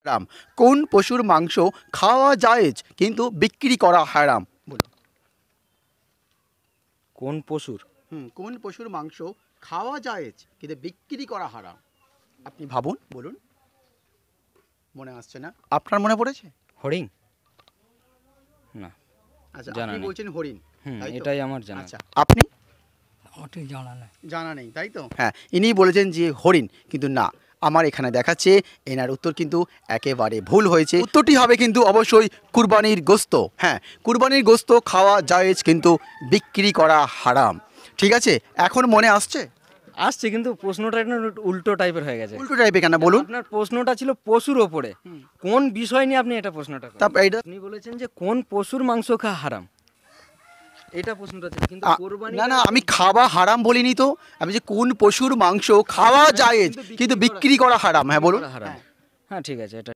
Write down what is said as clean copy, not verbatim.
হারাম। কোন পশুর মাংস খাওয়া জায়েজ কিন্তু বিক্রি করা হারাম? বলুন। কোন পশুর? কোন পশুর মাংস খাওয়া জায়েজ কিন্তু বিক্রি করা হারাম? আপনি ভাবুন, বলুন। মনে আসছে না? আপনার মনে পড়েছে? হরিণ? না, আচ্ছা, জানা আপনি নেই। বলছেন হরিণ, তাই তো? এটাই আমার জানা। আচ্ছা, আপনি? আমার ঠিক জানা নেই। জানা নেই, তাই তো? হ্যাঁ, ইনি বলেছেন যে হরিণ, কিন্তু না, আমার এখানে দেখাচ্ছে এনার উত্তর কিন্তু একেবারে ভুল হয়েছে। উত্তরটি হবে কিন্তু অবশ্যই কুরবানির গোস্ত। হ্যাঁ, কুরবানির গোস্ত খাওয়া জায়েজ কিন্তু বিক্রি করা হারাম। ঠিক আছে, এখন মনে আসছে? আসছে, কিন্তু প্রশ্নটা একটু উল্টো টাইপের হয়ে গেছে। উল্টো টাইপে কেন বলুন? আপনার প্রশ্নটা ছিল পশুর ওপরে, কোন বিষয় নিয়ে আপনি এটা প্রশ্নটা করলেন? তারপর এইটা আপনি বলেছেন যে কোন পশুর মাংস খাওয়া হারাম, এটা প্রশ্নটা ছিল, কিন্তু কোরবানি না না, আমি খাওয়া হারাম বলিনি তো, আমি যে কোন পশুর মাংস খাওয়া জায়েজ কিন্তু বিক্রি করা হারাম। হ্যাঁ, বলুন। হারাম। হ্যাঁ, ঠিক আছে, এটা